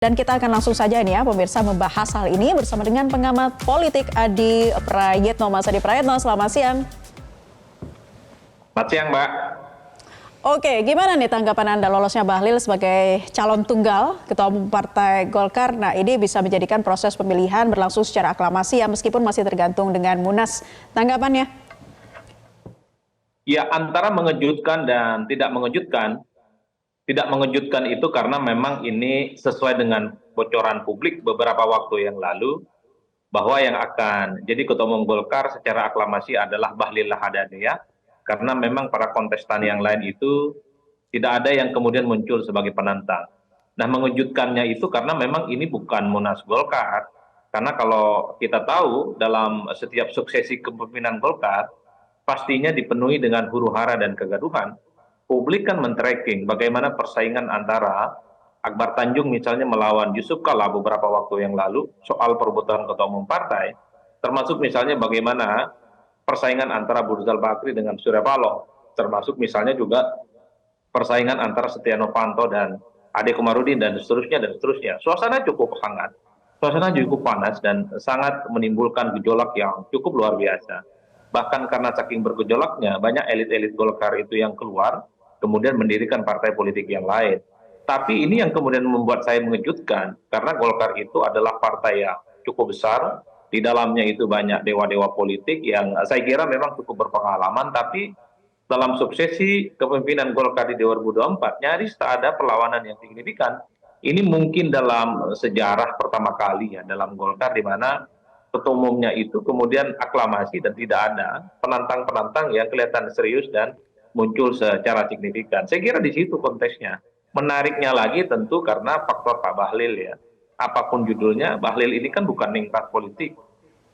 Dan kita akan langsung saja nih ya pemirsa membahas hal ini bersama dengan pengamat politik Adi Prayitno. Mas Adi Prayitno, selamat siang. Selamat siang, Mbak. Oke, gimana nih tanggapan Anda lolosnya Bahlil sebagai calon tunggal Ketua Umum Partai Golkar? Nah, ini bisa menjadikan proses pemilihan berlangsung secara aklamasi ya meskipun masih tergantung dengan Munas. Tanggapannya? Ya, antara mengejutkan dan tidak mengejutkan. Tidak mengejutkan itu karena memang ini sesuai dengan bocoran publik beberapa waktu yang lalu bahwa yang akan jadi Ketua Umum Golkar secara aklamasi adalah Bahlil Lahadalia karena memang para kontestan yang lain itu tidak ada yang kemudian muncul sebagai penantang. Nah, mengejutkannya itu karena memang ini bukan Munas Golkar. Karena kalau kita tahu dalam setiap suksesi kepemimpinan Golkar pastinya dipenuhi dengan huru-hara dan kegaduhan. Publik kan men-tracking bagaimana persaingan antara Akbar Tanjung misalnya melawan Yusuf Kala beberapa waktu yang lalu soal perebutan ketua umum partai, termasuk misalnya bagaimana persaingan antara Burjal Bakri dengan Surya Paloh, termasuk misalnya juga persaingan antara Setia Novanto dan Ade Komarudin dan seterusnya dan seterusnya. Suasana cukup hangat, suasana cukup panas dan sangat menimbulkan gejolak yang cukup luar biasa. Bahkan karena saking bergejolaknya banyak elit-elit Golkar itu yang keluar kemudian mendirikan partai politik yang lain. Tapi ini yang kemudian membuat saya mengejutkan, karena Golkar itu adalah partai yang cukup besar, di dalamnya itu banyak dewa-dewa politik yang saya kira memang cukup berpengalaman, tapi dalam suksesi kepemimpinan Golkar di 2024, nyaris tak ada perlawanan yang signifikan. Ini mungkin dalam sejarah pertama kali ya, dalam Golkar di mana ketua umumnya itu kemudian aklamasi dan tidak ada penantang-penantang yang kelihatan serius dan muncul secara signifikan. Saya kira di situ konteksnya. Menariknya lagi tentu karena faktor Pak Bahlil ya. Apapun judulnya, Bahlil ini kan bukan ningrat politik.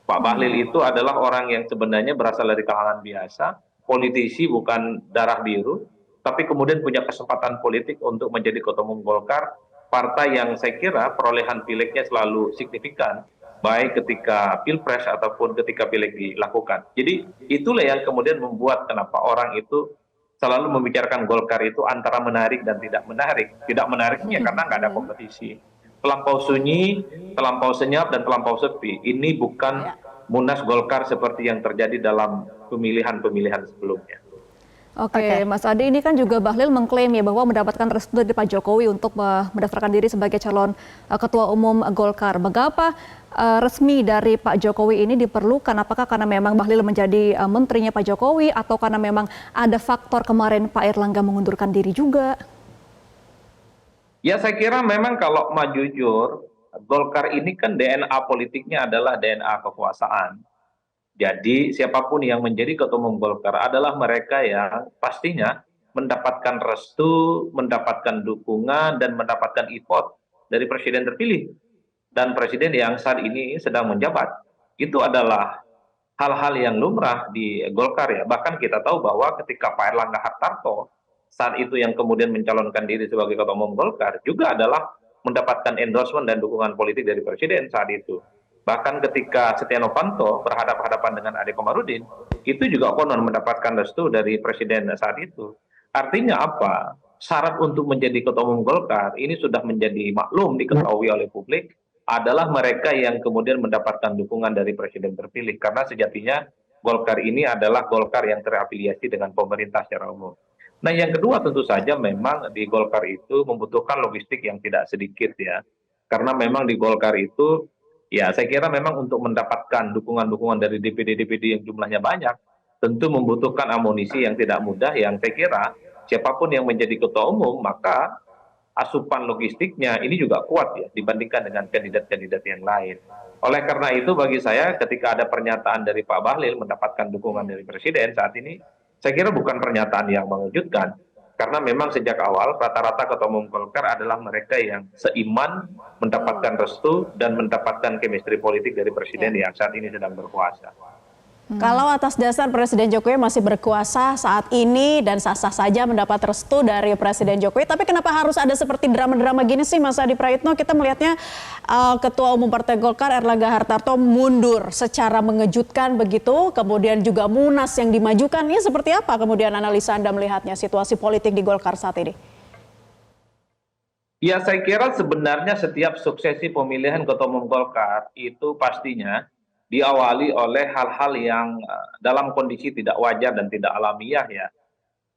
Pak Bahlil itu adalah orang yang sebenarnya berasal dari kalangan biasa, politisi bukan darah biru, tapi kemudian punya kesempatan politik untuk menjadi ketua umum Golkar, partai yang saya kira perolehan pileknya selalu signifikan, baik ketika pilpres ataupun ketika pileg dilakukan. Jadi itulah yang kemudian membuat kenapa orang itu selalu membicarakan Golkar itu antara menarik dan tidak menarik. Tidak menariknya karena nggak ada kompetisi. Terlampau sunyi, terlampau senyap, dan terlampau sepi. Ini bukan Munas Golkar seperti yang terjadi dalam pemilihan-pemilihan sebelumnya. Oke, Mas Adi, ini kan juga Bahlil mengklaim ya bahwa mendapatkan restu dari Pak Jokowi untuk mendaftarkan diri sebagai calon Ketua Umum Golkar. Mengapa resmi dari Pak Jokowi ini diperlukan? Apakah karena memang Bahlil menjadi menterinya Pak Jokowi atau karena memang ada faktor kemarin Pak Erlangga mengundurkan diri juga? Ya, saya kira memang kalau mau jujur, Golkar ini kan DNA politiknya adalah DNA kekuasaan. Jadi siapapun yang menjadi ketua umum Golkar adalah mereka yang pastinya mendapatkan restu, mendapatkan dukungan, dan mendapatkan effort dari presiden terpilih. Dan presiden yang saat ini sedang menjabat. Itu adalah hal-hal yang lumrah di Golkar ya. Bahkan kita tahu bahwa ketika Pak Erlangga Hartarto saat itu yang kemudian mencalonkan diri sebagai ketua umum Golkar juga adalah mendapatkan endorsement dan dukungan politik dari presiden saat itu. Bahkan ketika Setia Novanto berhadapan-hadapan dengan Ade Komarudin, itu juga konon mendapatkan restu dari presiden saat itu. Artinya apa? Syarat untuk menjadi ketua umum Golkar ini sudah menjadi maklum diketahui oleh publik adalah mereka yang kemudian mendapatkan dukungan dari presiden terpilih. Karena sejatinya Golkar ini adalah Golkar yang terafiliasi dengan pemerintah secara umum. Nah, yang kedua tentu saja memang di Golkar itu membutuhkan logistik yang tidak sedikit ya. Karena memang di Golkar itu ya, saya kira memang untuk mendapatkan dukungan-dukungan dari DPD-DPD yang jumlahnya banyak, tentu membutuhkan amunisi yang tidak mudah, yang saya kira siapapun yang menjadi ketua umum, maka asupan logistiknya ini juga kuat ya, dibandingkan dengan kandidat-kandidat yang lain. Oleh karena itu bagi saya ketika ada pernyataan dari Pak Bahlil mendapatkan dukungan dari Presiden saat ini, saya kira bukan pernyataan yang mengejutkan. Karena memang sejak awal rata-rata ketua umum Golkar adalah mereka yang seiman mendapatkan restu dan mendapatkan chemistry politik dari presiden yang saat ini sedang berkuasa. Kalau atas dasar Presiden Jokowi masih berkuasa saat ini dan sah-sah saja mendapat restu dari Presiden Jokowi, tapi kenapa harus ada seperti drama-drama gini sih Mas Adi Prayitno? Kita melihatnya Ketua Umum Partai Golkar Erlangga Hartarto mundur secara mengejutkan begitu, kemudian juga Munas yang dimajukan. Ini seperti apa kemudian analisa Anda melihatnya situasi politik di Golkar saat ini? Ya, saya kira sebenarnya setiap suksesi pemilihan Ketua Umum Golkar itu pastinya diawali oleh hal-hal yang dalam kondisi tidak wajar dan tidak alamiah ya.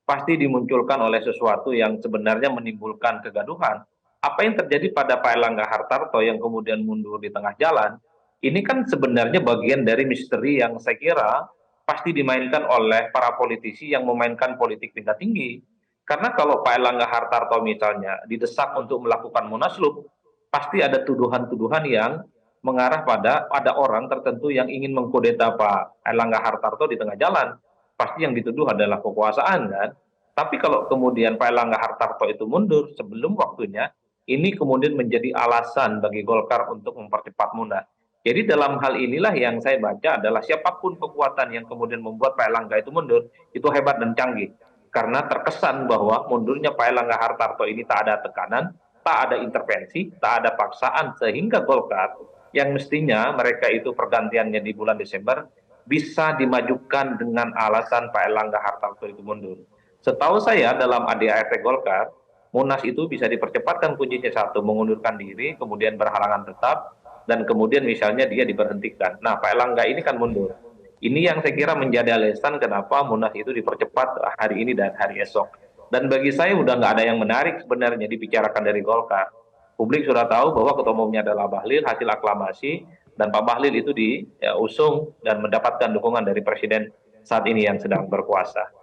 Pasti dimunculkan oleh sesuatu yang sebenarnya menimbulkan kegaduhan. Apa yang terjadi pada Pak Erlangga Hartarto yang kemudian mundur di tengah jalan, ini kan sebenarnya bagian dari misteri yang saya kira pasti dimainkan oleh para politisi yang memainkan politik tingkat tinggi. Karena kalau Pak Erlangga Hartarto misalnya didesak untuk melakukan munaslup, pasti ada tuduhan-tuduhan yang mengarah pada ada orang tertentu yang ingin mengkudeta Pak Erlangga Hartarto di tengah jalan. Pasti yang dituduh adalah kekuasaan kan. Tapi kalau kemudian Pak Erlangga Hartarto itu mundur sebelum waktunya, ini kemudian menjadi alasan bagi Golkar untuk mempercepat Munas. Jadi dalam hal inilah yang saya baca adalah siapapun kekuatan yang kemudian membuat Pak Erlangga itu mundur, itu hebat dan canggih. Karena terkesan bahwa mundurnya Pak Erlangga Hartarto ini tak ada tekanan, tak ada intervensi, tak ada paksaan, sehingga Golkar yang mestinya mereka itu pergantiannya di bulan Desember bisa dimajukan dengan alasan Pak Erlangga Hartarto itu mundur. Setahu saya dalam ADART Golkar, Munas itu bisa dipercepatkan kuncinya satu, mengundurkan diri, kemudian berhalangan tetap, dan kemudian misalnya dia diberhentikan. Nah, Pak Erlangga ini kan mundur. Ini yang saya kira menjadi alasan kenapa Munas itu dipercepat hari ini dan hari esok. Dan bagi saya udah nggak ada yang menarik sebenarnya dibicarakan dari Golkar. Publik sudah tahu bahwa ketua umumnya adalah Bahlil, hasil aklamasi, dan Pak Bahlil itu diusung dan mendapatkan dukungan dari Presiden saat ini yang sedang berkuasa.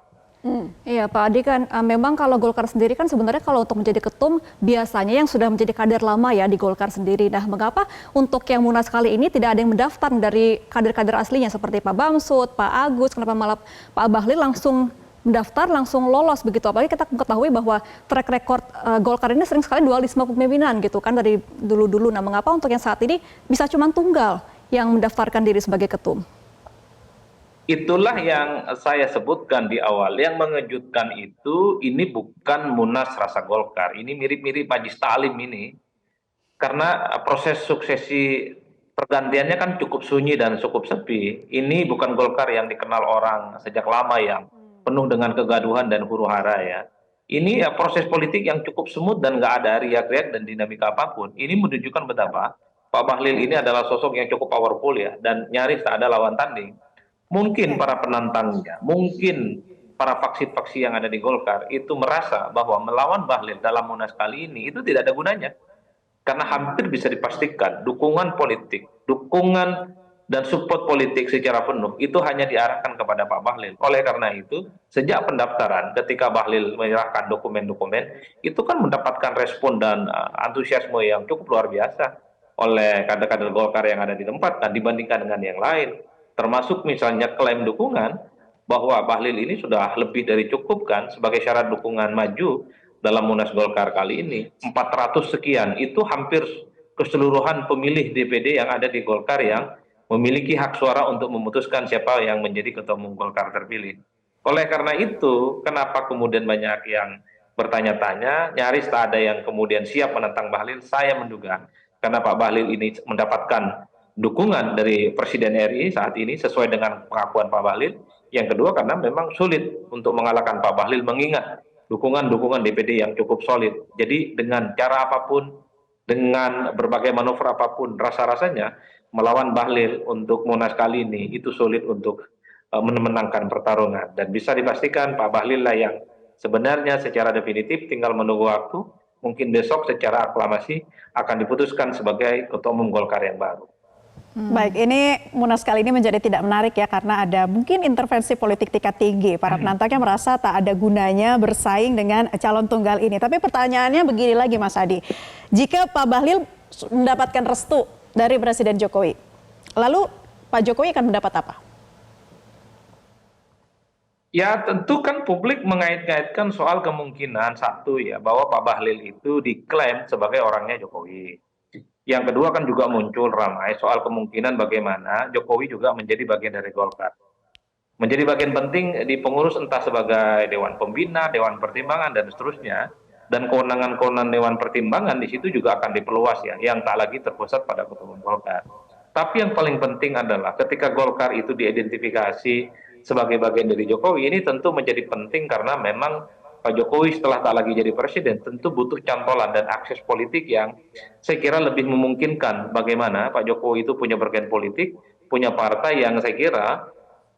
Iya Pak Adi kan memang kalau Golkar sendiri kan sebenarnya kalau untuk menjadi ketum biasanya yang sudah menjadi kader lama ya di Golkar sendiri. Nah mengapa untuk yang Munas kali ini tidak ada yang mendaftar dari kader-kader aslinya seperti Pak Bamsud, Pak Agus, kenapa malah Pak Bahlil langsung mendaftar, langsung lolos begitu? Apalagi kita mengetahui bahwa track record Golkar ini sering sekali dualisme kepemimpinan gitu kan dari dulu-dulu. Nah mengapa untuk yang saat ini bisa cuma tunggal yang mendaftarkan diri sebagai ketum? Itulah yang saya sebutkan di awal. Yang mengejutkan itu ini bukan Munas rasa Golkar. Ini mirip-mirip Majlis Ta'lim ini. Karena proses suksesi pergantiannya kan cukup sunyi dan cukup sepi. Ini bukan Golkar yang dikenal orang sejak lama yang penuh dengan kegaduhan dan huru-hara ya. Ini ya proses politik yang cukup smooth dan nggak ada riak-riak dan dinamika apapun. Ini menunjukkan betapa Pak Bahlil ini adalah sosok yang cukup powerful ya dan nyaris tak ada lawan tanding. Mungkin para penantangnya, mungkin para faksi-faksi yang ada di Golkar itu merasa bahwa melawan Bahlil dalam Munas kali ini itu tidak ada gunanya. Karena hampir bisa dipastikan dukungan politik, dukungan dan support politik secara penuh itu hanya diarahkan kepada Pak Bahlil. Oleh karena itu, sejak pendaftaran ketika Bahlil menyerahkan dokumen-dokumen, itu kan mendapatkan respon dan antusiasme yang cukup luar biasa oleh kader-kader Golkar yang ada di tempat dan dibandingkan dengan yang lain. Termasuk misalnya klaim dukungan bahwa Bahlil ini sudah lebih dari cukup kan sebagai syarat dukungan maju dalam Munas Golkar kali ini. 400 sekian, itu hampir keseluruhan pemilih DPD yang ada di Golkar yang memiliki hak suara untuk memutuskan siapa yang menjadi ketua umum Golkar terpilih. Oleh karena itu, kenapa kemudian banyak yang bertanya-tanya, nyaris tak ada yang kemudian siap menentang Bahlil, saya menduga. Karena Pak Bahlil ini mendapatkan dukungan dari Presiden RI saat ini sesuai dengan pengakuan Pak Bahlil. Yang kedua karena memang sulit untuk mengalahkan Pak Bahlil mengingat dukungan-dukungan DPD yang cukup solid. Jadi dengan cara apapun, dengan berbagai manuver apapun, rasa-rasanya melawan Bahlil untuk Munas kali ini itu sulit untuk memenangkan pertarungan. Dan bisa dipastikan Pak Bahlil lah yang sebenarnya secara definitif tinggal menunggu waktu. Mungkin besok secara aklamasi akan diputuskan sebagai ketua umum Golkar yang baru. Baik, ini Munas kali ini menjadi tidak menarik ya karena ada mungkin intervensi politik tingkat tinggi. Para penantangnya merasa tak ada gunanya bersaing dengan calon tunggal ini. Tapi pertanyaannya begini lagi Mas Adi. Jika Pak Bahlil mendapatkan restu dari Presiden Jokowi, lalu Pak Jokowi akan mendapat apa? Ya tentu kan publik mengait-ngaitkan soal kemungkinan satu ya bahwa Pak Bahlil itu diklaim sebagai orangnya Jokowi. Yang kedua kan juga muncul ramai soal kemungkinan bagaimana Jokowi juga menjadi bagian dari Golkar. Menjadi bagian penting di pengurus entah sebagai Dewan Pembina, Dewan Pertimbangan, dan seterusnya. Dan kewenangan-kewenangan Dewan Pertimbangan di situ juga akan diperluas ya, yang tak lagi terpusat pada ketua umum Golkar. Tapi yang paling penting adalah ketika Golkar itu diidentifikasi sebagai bagian dari Jokowi, ini tentu menjadi penting karena memang Pak Jokowi setelah tak lagi jadi presiden tentu butuh cantolan dan akses politik yang saya kira lebih memungkinkan bagaimana Pak Jokowi itu punya bergen politik, punya partai yang saya kira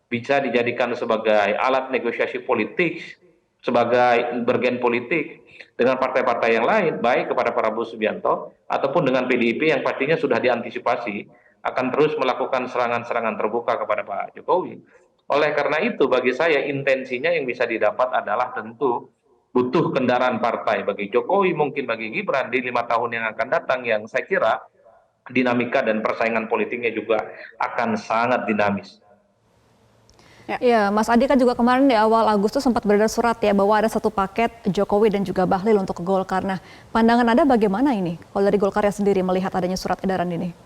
bisa dijadikan sebagai alat negosiasi politik, sebagai bergen politik dengan partai-partai yang lain, baik kepada Prabowo Subianto ataupun dengan PDIP yang pastinya sudah diantisipasi akan terus melakukan serangan-serangan terbuka kepada Pak Jokowi. Oleh karena itu, bagi saya intensinya yang bisa didapat adalah tentu butuh kendaraan partai bagi Jokowi, mungkin bagi Gibran di 5 tahun yang akan datang, yang saya kira dinamika dan persaingan politiknya juga akan sangat dinamis. Ya, Mas Adi kan juga kemarin di awal Agustus sempat beredar surat ya bahwa ada satu paket Jokowi dan juga Bahlil untuk ke Golkar. Nah, pandangan Anda bagaimana ini kalau dari Golkarnya sendiri melihat adanya surat edaran ini?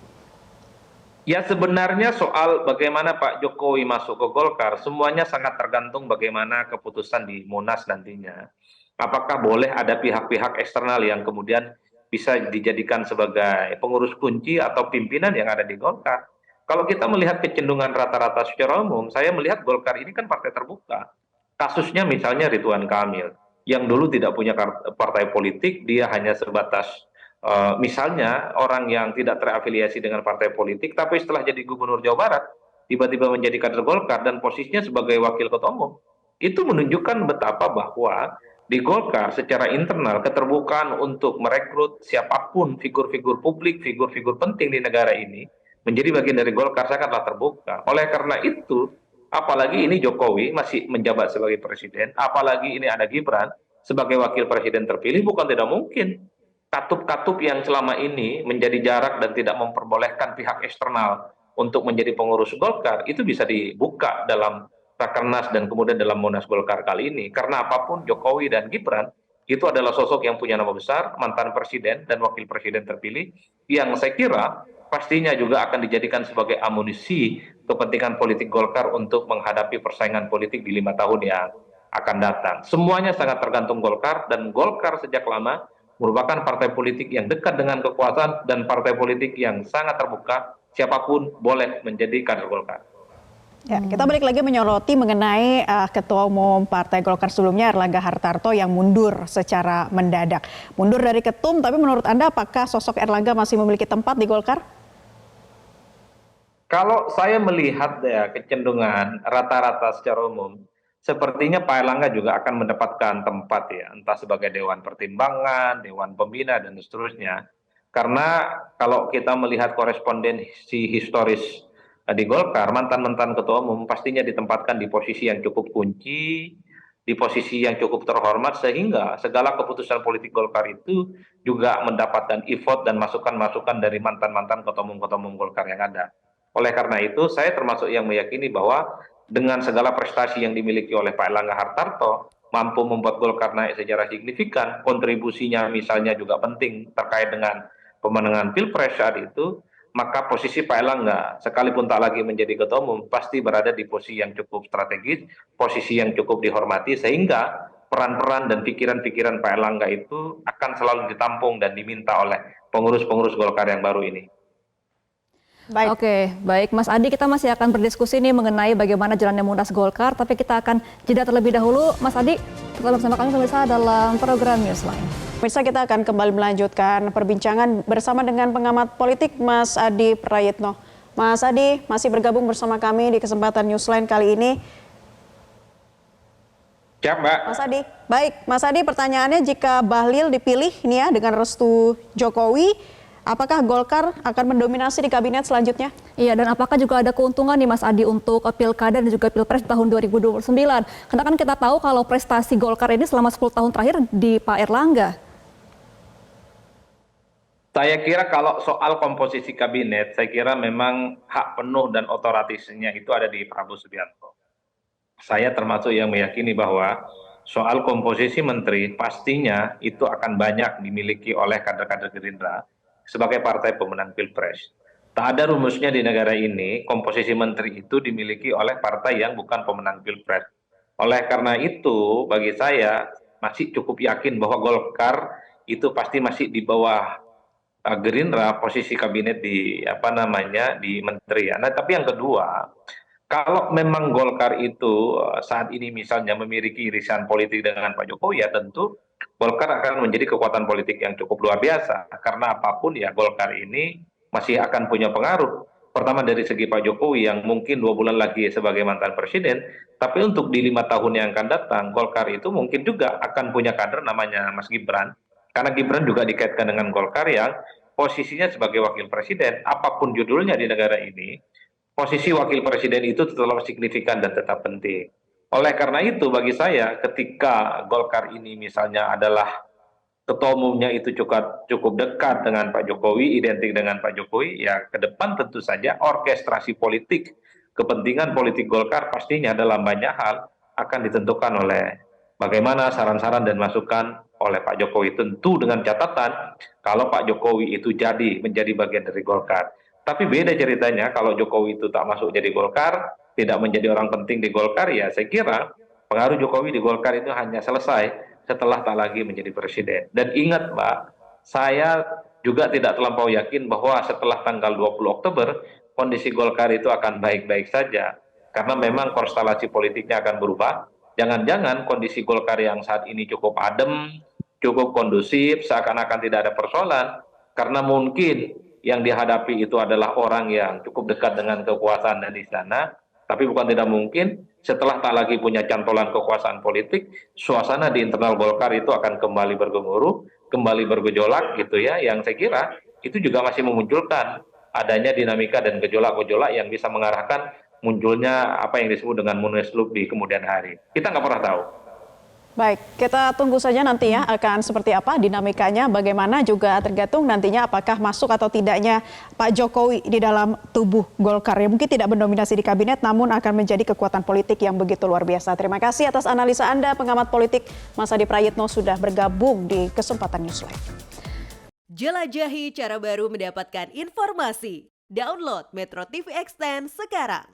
Ya, sebenarnya soal bagaimana Pak Jokowi masuk ke Golkar, semuanya sangat tergantung bagaimana keputusan di Munas nantinya. Apakah boleh ada pihak-pihak eksternal yang kemudian bisa dijadikan sebagai pengurus kunci atau pimpinan yang ada di Golkar? Kalau kita melihat kecenderungan rata-rata secara umum, saya melihat Golkar ini kan partai terbuka. Kasusnya misalnya Ridwan Kamil, yang dulu tidak punya partai politik, dia hanya sebatas misalnya orang yang tidak terafiliasi dengan partai politik, tapi setelah jadi gubernur Jawa Barat, tiba-tiba menjadi kader Golkar dan posisinya sebagai wakil ketua umum. Itu menunjukkan betapa bahwa di Golkar secara internal keterbukaan untuk merekrut siapapun figur-figur publik, figur-figur penting di negara ini menjadi bagian dari Golkar sangatlah terbuka. Oleh karena itu, apalagi ini Jokowi masih menjabat sebagai presiden, apalagi ini ada Gibran sebagai wakil presiden terpilih, bukan tidak mungkin katup-katup yang selama ini menjadi jarak dan tidak memperbolehkan pihak eksternal untuk menjadi pengurus Golkar itu bisa dibuka dalam Rakernas dan kemudian dalam Munas Golkar kali ini. Karena apapun Jokowi dan Gibran itu adalah sosok yang punya nama besar, mantan presiden dan wakil presiden terpilih, yang saya kira pastinya juga akan dijadikan sebagai amunisi kepentingan politik Golkar untuk menghadapi persaingan politik di 5 tahun yang akan datang. Semuanya sangat tergantung Golkar, dan Golkar sejak lama merupakan partai politik yang dekat dengan kekuasaan dan partai politik yang sangat terbuka, siapapun boleh menjadi kader Golkar. Ya, kita balik lagi menyoroti mengenai Ketua Umum Partai Golkar sebelumnya, Erlangga Hartarto, yang mundur secara mendadak. Mundur dari ketum, tapi menurut Anda apakah sosok Erlangga masih memiliki tempat di Golkar? Kalau saya melihat ya kecenderungan rata-rata secara umum, sepertinya Pak Erlangga juga akan mendapatkan tempat ya, entah sebagai Dewan Pertimbangan, Dewan Pembina, dan seterusnya. Karena kalau kita melihat korespondensi historis di Golkar, mantan-mantan ketua umum pastinya ditempatkan di posisi yang cukup kunci, di posisi yang cukup terhormat, sehingga segala keputusan politik Golkar itu juga mendapatkan effort dan masukan-masukan dari mantan-mantan ketua umum Golkar yang ada. Oleh karena itu, saya termasuk yang meyakini bahwa dengan segala prestasi yang dimiliki oleh Pak Erlangga Hartarto, mampu membuat Golkar naik secara signifikan, kontribusinya misalnya juga penting terkait dengan pemenangan Pilpres saat itu, maka posisi Pak Erlangga, sekalipun tak lagi menjadi ketua umum, pasti berada di posisi yang cukup strategis, posisi yang cukup dihormati, sehingga peran-peran dan pikiran-pikiran Pak Erlangga itu akan selalu ditampung dan diminta oleh pengurus-pengurus Golkar yang baru ini. Baik. Oke, baik Mas Adi, kita masih akan berdiskusi nih mengenai bagaimana jalannya Munas Golkar, tapi kita akan jeda terlebih dahulu. Mas Adi, tetap bersama kami pemirsa dalam program Newsline. Pemirsa, kita akan kembali melanjutkan perbincangan bersama dengan pengamat politik Mas Adi Prayitno. Mas Adi masih bergabung bersama kami di kesempatan Newsline kali ini. Siap, Mbak. Mas Adi, baik. Mas Adi, pertanyaannya, jika Bahlil dipilih nih ya dengan restu Jokowi, apakah Golkar akan mendominasi di kabinet selanjutnya? Iya, dan apakah juga ada keuntungan nih Mas Adi untuk Pilkada dan juga Pilpres tahun 2029? Karena kan kita tahu kalau prestasi Golkar ini selama 10 tahun terakhir di Pak Erlangga. Saya kira kalau soal komposisi kabinet, saya kira memang hak penuh dan otoratisnya itu ada di Prabowo Subianto. Saya termasuk yang meyakini bahwa soal komposisi menteri pastinya itu akan banyak dimiliki oleh kader-kader Gerindra sebagai partai pemenang Pilpres. Tak ada rumusnya di negara ini komposisi menteri itu dimiliki oleh partai yang bukan pemenang Pilpres. Oleh karena itu, bagi saya masih cukup yakin bahwa Golkar itu pasti masih di bawah Gerindra posisi kabinet di di menteri. Nah, tapi yang kedua, Kalau memang Golkar itu saat ini misalnya memiliki irisan politik dengan Pak Jokowi, ya tentu Golkar akan menjadi kekuatan politik yang cukup luar biasa. Karena apapun ya Golkar ini masih akan punya pengaruh. Pertama dari segi Pak Jokowi yang mungkin 2 bulan lagi sebagai mantan presiden, tapi untuk di 5 tahun yang akan datang, Golkar itu mungkin juga akan punya kader namanya Mas Gibran. Karena Gibran juga dikaitkan dengan Golkar yang posisinya sebagai wakil presiden, apapun judulnya di negara ini, posisi wakil presiden itu tetap signifikan dan tetap penting. Oleh karena itu bagi saya ketika Golkar ini misalnya adalah ketua umumnya itu cukup dekat dengan Pak Jokowi, identik dengan Pak Jokowi, ya ke depan tentu saja orkestrasi politik, kepentingan politik Golkar pastinya dalam banyak hal akan ditentukan oleh bagaimana saran-saran dan masukan oleh Pak Jokowi. Tentu dengan catatan kalau Pak Jokowi itu menjadi bagian dari Golkar. Tapi beda ceritanya kalau Jokowi itu tak masuk jadi Golkar, tidak menjadi orang penting di Golkar, ya saya kira pengaruh Jokowi di Golkar itu hanya selesai setelah tak lagi menjadi presiden. Dan ingat Mbak, saya juga tidak terlampau yakin bahwa setelah tanggal 20 Oktober, kondisi Golkar itu akan baik-baik saja. Karena memang konstelasi politiknya akan berubah. Jangan-jangan kondisi Golkar yang saat ini cukup adem, cukup kondusif, seakan-akan tidak ada persoalan. Karena mungkin yang dihadapi itu adalah orang yang cukup dekat dengan kekuasaan dan istana, tapi bukan tidak mungkin setelah tak lagi punya cantolan kekuasaan politik, suasana di internal Golkar itu akan kembali bergemuruh, kembali bergejolak gitu ya, yang saya kira itu juga masih memunculkan adanya dinamika dan gejolak-gejolak yang bisa mengarahkan munculnya apa yang disebut dengan munaslup di kemudian hari. Kita nggak pernah tahu. Baik, kita tunggu saja nanti ya akan seperti apa dinamikanya, bagaimana juga tergantung nantinya apakah masuk atau tidaknya Pak Jokowi di dalam tubuh Golkar. Ya, mungkin tidak mendominasi di kabinet namun akan menjadi kekuatan politik yang begitu luar biasa. Terima kasih atas analisa Anda, pengamat politik Mas Adi Prayitno sudah bergabung di kesempatan Newslive. Jelajahi cara baru mendapatkan informasi. Download Metro TV Extend sekarang.